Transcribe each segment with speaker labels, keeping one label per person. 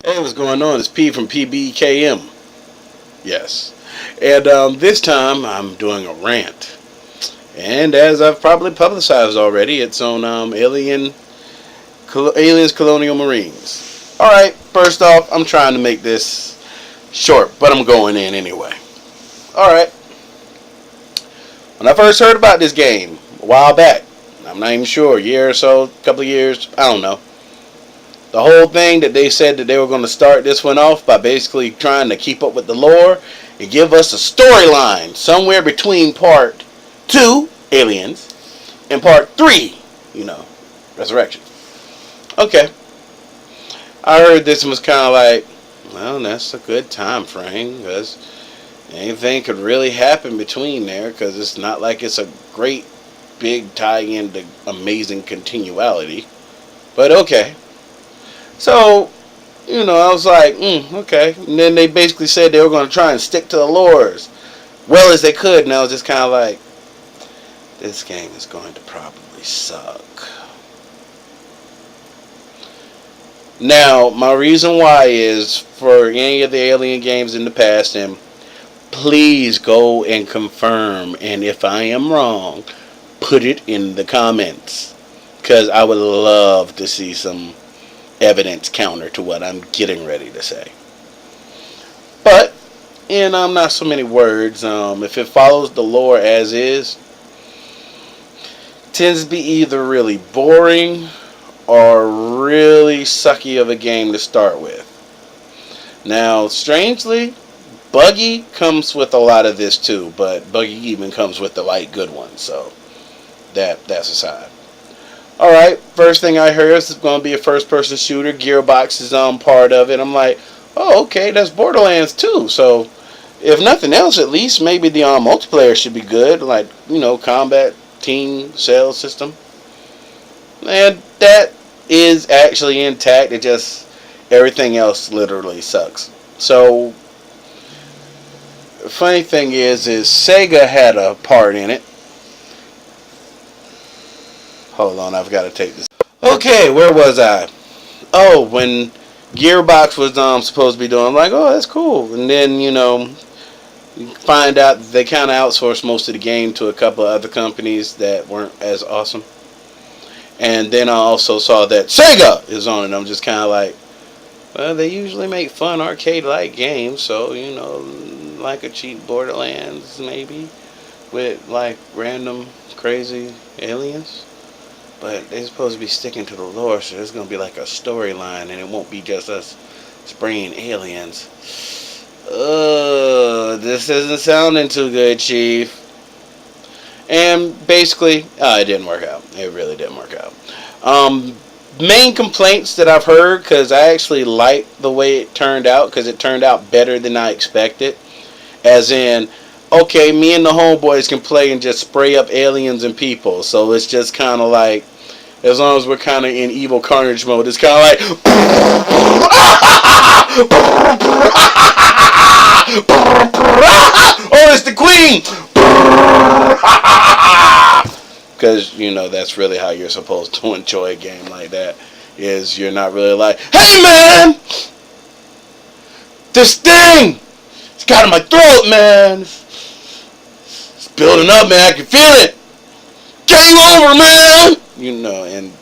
Speaker 1: Hey, what's going on? It's P from PBKM. Yes. And this time I'm doing a rant. And as I've probably publicized already, it's on Aliens Colonial Marines. Alright, first off, I'm trying to make this short, but I'm going in anyway. Alright. When I first heard about this game a while back, I'm not even sure, a year or so, couple of years, I don't know. The whole thing that they said that they were going to start this one off by basically trying to keep up with the lore and give us a storyline somewhere between part 2, Aliens, and part 3, Resurrection. Okay. I heard this was kind of like, well, that's a good time frame because anything could really happen between there because it's not like it's a great big tie-in to amazing continuality. But okay. So, I was like, okay. And then they basically said they were going to try and stick to the lore as well as they could. And I was just kind of like, this game is going to probably suck. Now, my reason why is for any of the Alien games in the past, and please go and confirm. And if I am wrong, put it in the comments. Because I would love to see some evidence counter to what I'm getting ready to say. But in not so many words, if it follows the lore as is, tends to be either really boring or really sucky of a game to start with. Now, strangely, Buggy comes with a lot of this too, but Buggy even comes with the good ones, so that's aside. Alright, first thing I heard is it's going to be a first-person shooter. Gearbox is part of it. I'm like, oh, okay, that's Borderlands 2. So, if nothing else, at least maybe the multiplayer should be good. Like, combat, team, sales system. And that is actually intact. It just, everything else literally sucks. So, the funny thing is Sega had a part in it. Hold on, I've got to take this. Okay, where was I? Oh, when Gearbox was supposed to be doing, I'm like, oh, that's cool. And then, you find out that they kind of outsourced most of the game to a couple of other companies that weren't as awesome. And then I also saw that Sega is on it. I'm just kind of like, well, they usually make fun arcade-like games, so, like a cheap Borderlands, maybe, with, random, crazy aliens. But they're supposed to be sticking to the lore, so there's going to be a storyline, and it won't be just us spraying aliens. This isn't sounding too good, Chief. And basically, it didn't work out. It really didn't work out. Main complaints that I've heard, because I actually liked the way it turned out, because it turned out better than I expected. As in, okay, me and the homeboys can play and just spray up aliens and people. So it's just kind of like, as long as we're kind of in evil carnage mode, it's kind of like, oh, it's the queen! Because, that's really how you're supposed to enjoy a game like that. Is you're not really like, hey man! This thing! It's got in my throat, man! It's building up, man. I can feel it. Game over, man. And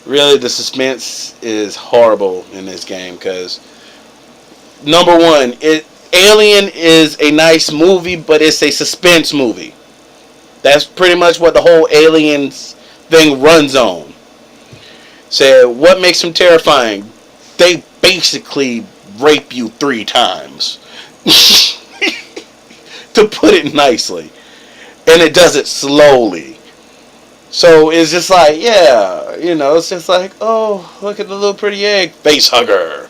Speaker 1: really the suspense is horrible in this game because number one, Alien is a nice movie, but it's a suspense movie. That's pretty much what the whole Aliens thing runs on. So what makes them terrifying? They basically rape you 3 times. To put it nicely. And it does it slowly. So it's just like, yeah, it's just like, oh, look at the little pretty egg. Face hugger.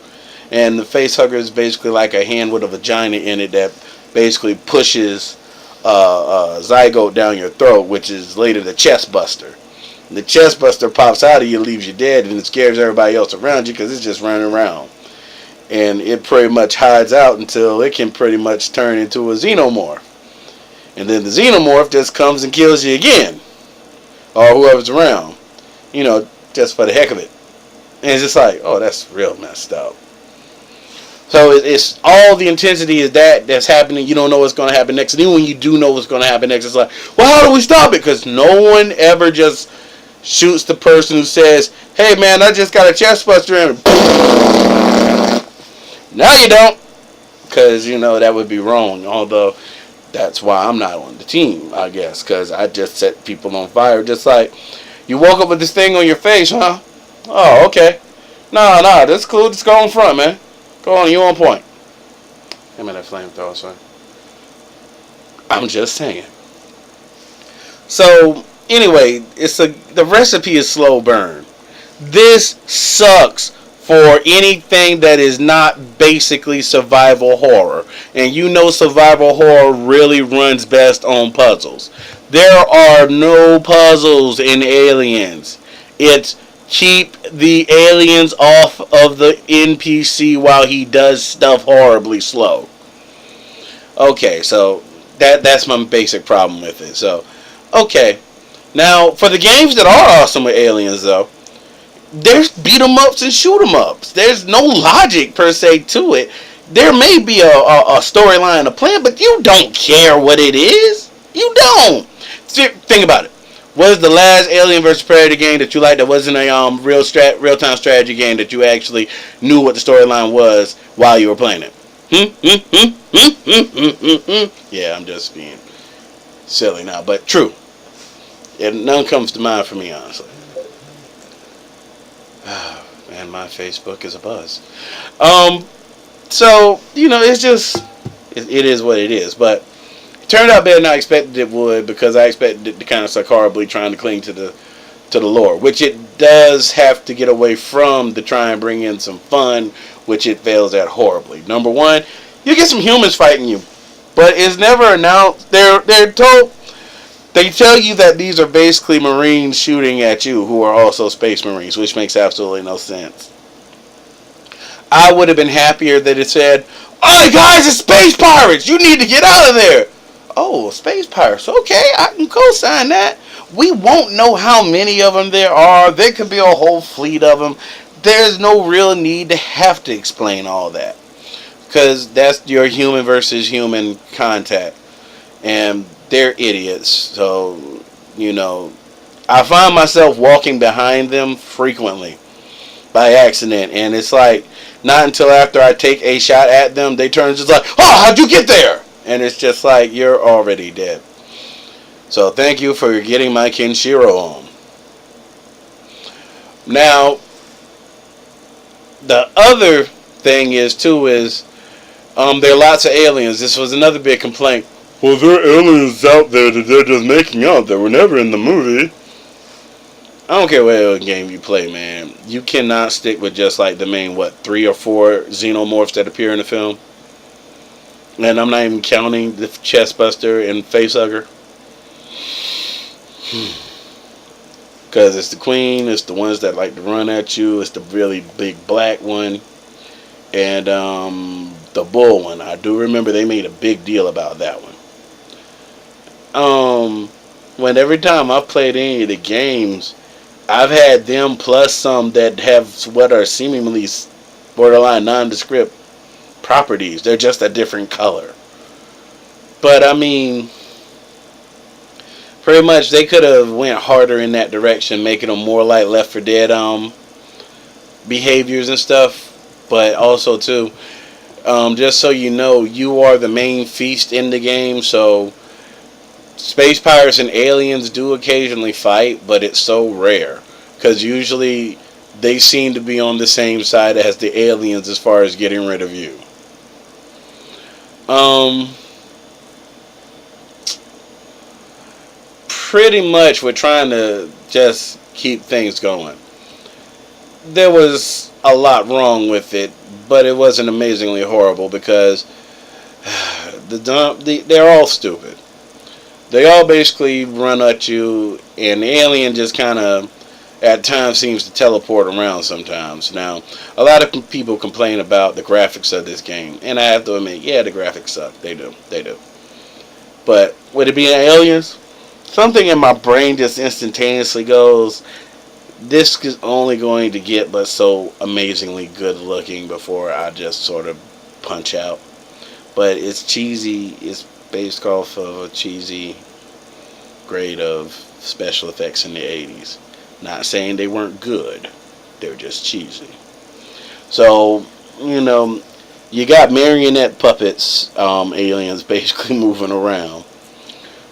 Speaker 1: And the face hugger is basically like a hand with a vagina in it that basically pushes zygote down your throat, which is later the chest buster. And the chest buster pops out of you, leaves you dead, and it scares everybody else around you because it's just running around. and it pretty much hides out until it can pretty much turn into a xenomorph. And then the xenomorph just comes and kills you again, or whoever's around, just for the heck of it. And it's just like, oh, that's real messed up. So it's all the intensity is that's happening. You don't know what's going to happen next. And even when you do know what's going to happen next, it's like, well, how do we stop it? Because no one ever just shoots the person who says, hey, man, I just got a chest buster in. Now you don't. Because, that would be wrong. Although, that's why I'm not on the team, I guess. Because I just set people on fire. Just like, you woke up with this thing on your face, huh? Oh, okay. Nah, that's cool. Just go in front, man. Go on, you on point. Give me that flamethrower, son. I'm just saying. So, anyway, the recipe is slow burn. This sucks for anything that is not basically survival horror. And survival horror really runs best on puzzles. There are no puzzles in Aliens. It's keep the aliens off of the NPC while he does stuff horribly slow. Okay, so that's my basic problem with it. So, okay. Now, for the games that are awesome with aliens, though, there's beat 'em ups and shoot 'em ups. There's no logic per se to it. There may be a storyline, a plan, but you don't care what it is. You don't. Think about it. What was the last Alien vs. Predator game that you liked that wasn't a real-time strategy game that you actually knew what the storyline was while you were playing it? Yeah, I'm just being silly now, but true. None comes to mind for me, honestly. Man, my Facebook is a buzz. So, it's just, it is what it is, but it turned out better than I expected it would, because I expected it to kind of suck horribly trying to cling to the lore, which it does have to get away from to try and bring in some fun, which it fails at horribly. Number one, you get some humans fighting you, but it's never announced. They're told, they tell you that these are basically Marines shooting at you who are also Space Marines, which makes absolutely no sense. I would have been happier that it said, "Oh, guys, it's space pirates! You need to get out of there!" Oh, space pirates. Okay, I can co-sign that. We won't know how many of them there are. There could be a whole fleet of them. There's no real need to have to explain all that, because that's your human versus human contact. And they're idiots. So, I find myself walking behind them frequently by accident. And it's like, not until after I take a shot at them, they turn just like, oh, how'd you get there? And it's just like, you're already dead. So thank you for getting my Kenshiro on. Now, the other thing is, too, is there are lots of aliens. This was another big complaint. Well, there are aliens out there that they're just making up that were never in the movie. I don't care what other game you play, man. You cannot stick with just like the main, 3 or 4 xenomorphs that appear in the film. And I'm not even counting the chestbuster and facehugger. Because it's the queen, it's the ones that like to run at you, it's the really big black one, and the bull one. I do remember they made a big deal about that one. When every time I've played any of the games, I've had them plus some that have what are seemingly borderline nondescript properties. They're just a different color. But I mean, pretty much they could have went harder in that direction, making them more like Left 4 Dead behaviors and stuff. But also too, just so you know, you are the main feast in the game, so space pirates and aliens do occasionally fight, but it's so rare, because usually they seem to be on the same side as the aliens as far as getting rid of you. Pretty much we're trying to just keep things going. There was a lot wrong with it, but it wasn't amazingly horrible, because they're all stupid. They all basically run at you, and the alien just kind of at times seems to teleport around sometimes. Now, a lot of people complain about the graphics of this game, and I have to admit, yeah, the graphics suck. They do. They do. But with it being aliens, something in my brain just instantaneously goes, this is only going to get but so amazingly good looking before I just sort of punch out. But it's cheesy. It's based off of a cheesy grade of special effects in the 80s. Not saying they weren't good. They're just cheesy. So, you know, you got marionette puppets, aliens basically moving around,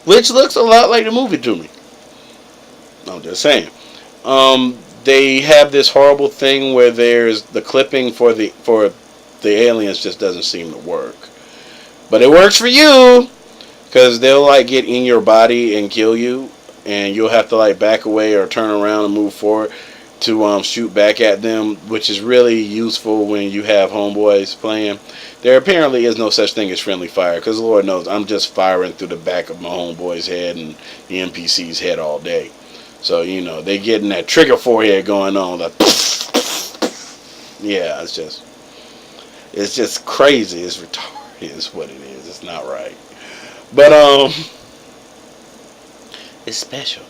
Speaker 1: which looks a lot like the movie to me. I'm just saying. They have this horrible thing where there's the clipping for the aliens just doesn't seem to work, but it works for you because they'll like get in your body and kill you, and you'll have to like back away or turn around and move forward to shoot back at them, which is really useful when you have homeboys playing. There apparently is no such thing as friendly fire, because Lord knows I'm just firing through the back of my homeboy's head and the NPC's head all day. So, you know, they getting that trigger forehead going on. Like, yeah, it's just crazy. It's retarded is what it is. It's not right. But, it's special.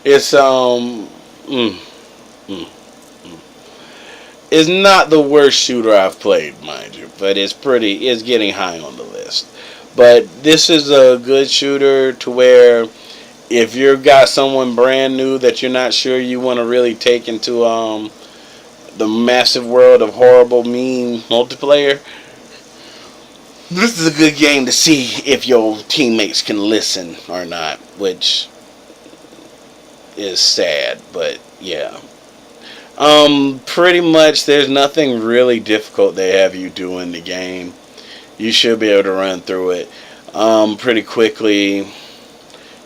Speaker 1: It's, mm, mm. It's not the worst shooter I've played, mind you, but it's getting high on the list. But this is a good shooter to where if you've got someone brand new that you're not sure you want to really take into the massive world of horrible, mean multiplayer, this is a good game to see if your teammates can listen or not, which is sad, but yeah. Pretty much there's nothing really difficult they have you do in the game. You should be able to run through it pretty quickly.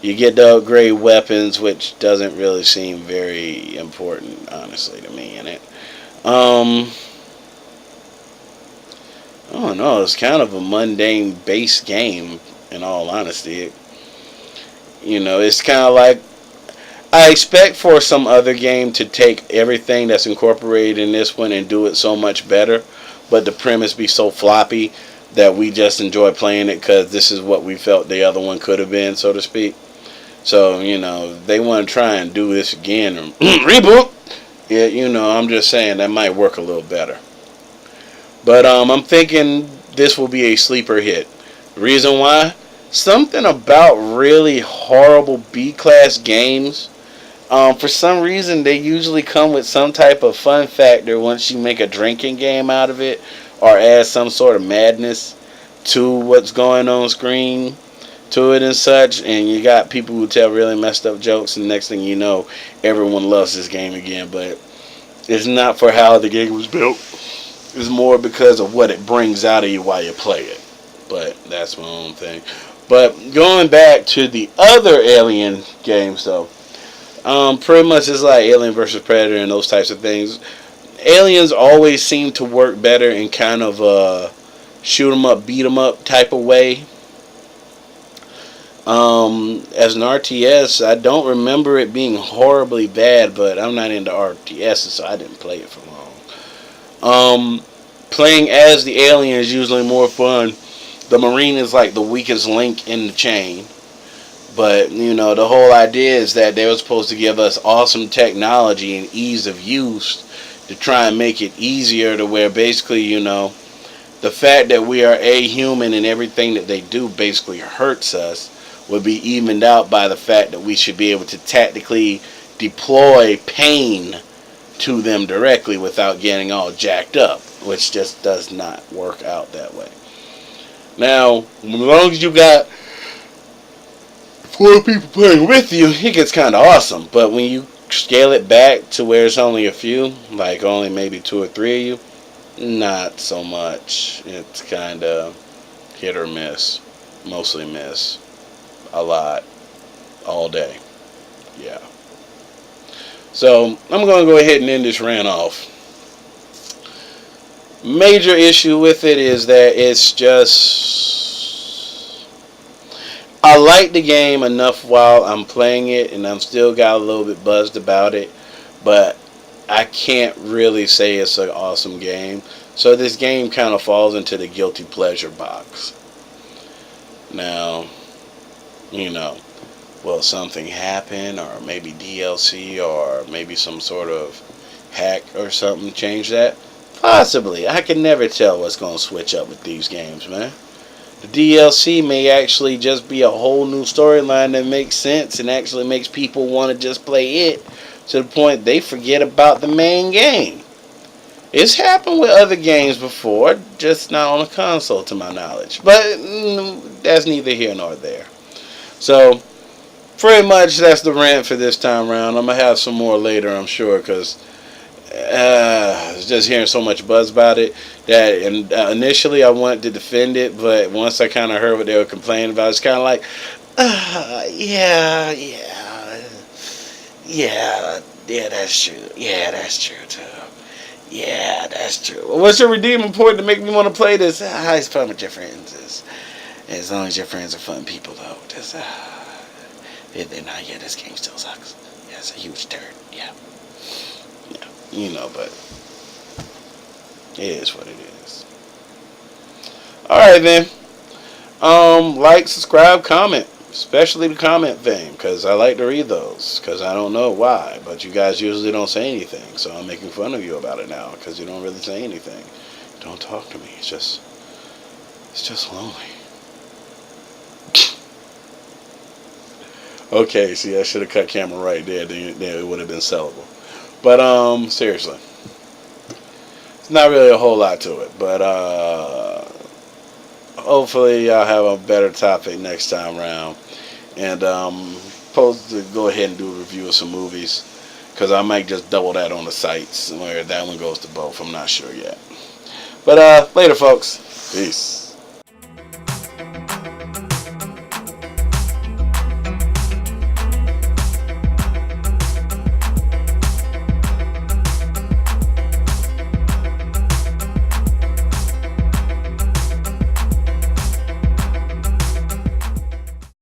Speaker 1: You get to upgrade weapons, which doesn't really seem very important, honestly, to me in it. I don't know, it's kind of a mundane base game, in all honesty. You know, it's kind of like, I expect for some other game to take everything that's incorporated in this one and do it so much better, but the premise be so floppy that we just enjoy playing it because this is what we felt the other one could have been, so to speak. So, you know, they want to try and do this again or reboot. Yeah, you know, I'm just saying that might work a little better. But I'm thinking this will be a sleeper hit. The reason why? Something about really horrible B-class games. For some reason, they usually come with some type of fun factor once you make a drinking game out of it or add some sort of madness to what's going on screen to it and such. And you got people who tell really messed up jokes, and the next thing you know, everyone loves this game again. But it's not for how the game was built. It's more because of what it brings out of you while you play it. But that's my own thing. But going back to the other Alien games, though, pretty much it's like Alien versus Predator and those types of things. Aliens always seem to work better in kind of a shoot 'em up, beat 'em up type of way. As an RTS, I don't remember it being horribly bad, but I'm not into RTSs, so I didn't play it for long. Playing as the alien is usually more fun. The Marine is like the weakest link in the chain. But, you know, the whole idea is that they were supposed to give us awesome technology and ease of use to try and make it easier to where basically, you know, the fact that we are a human and everything that they do basically hurts us would be evened out by the fact that we should be able to tactically deploy pain to them directly without getting all jacked up, which just does not work out that way. Now, as long as you got 4 people playing with you, it gets kind of awesome. But when you scale it back to where it's only a few, like only maybe 2 or 3 of you, not so much. It's kind of hit or miss. Mostly miss. A lot. All day. Yeah. So, I'm going to go ahead and end this rant off. Major issue with it is that it's just... I like the game enough while I'm playing it, and I'm still got a little bit buzzed about it. but I can't really say it's an awesome game. So this game kind of falls into the guilty pleasure box. Now, you know, will something happen, or maybe DLC, or maybe some sort of hack or something change that? Possibly. I can never tell what's going to switch up with these games, man. The DLC may actually just be a whole new storyline that makes sense and actually makes people want to just play it to the point they forget about the main game. It's happened with other games before, just not on a console to my knowledge. But that's neither here nor there. So, pretty much that's the rant for this time around. I'm going to have some more later, I'm sure, because I was just hearing so much buzz about it that initially I wanted to defend it, but once I kind of heard what they were complaining about, it's kind of like, yeah, that's true. Yeah, that's true too. Yeah, that's true. What's your redeeming point to make me want to play this? It's fun with your friends. As long as your friends are fun people, though. Just, if they're not, yeah, this game still sucks. Yeah, it's a huge turd. Yeah. But it is what it is. Alright then. Like, subscribe, comment. Especially the comment thing, because I like to read those. Because I don't know why, but you guys usually don't say anything. So I'm making fun of you about it now, because you don't really say anything. Don't talk to me. It's just lonely. Okay, see, I should have cut camera right there. Then it would have been sellable. But seriously, it's not really a whole lot to it. But hopefully I'll have a better topic next time around. And supposed to go ahead and do a review of some movies, because I might just double that on the sites where that one goes to both. I'm not sure yet. But later, folks. Peace.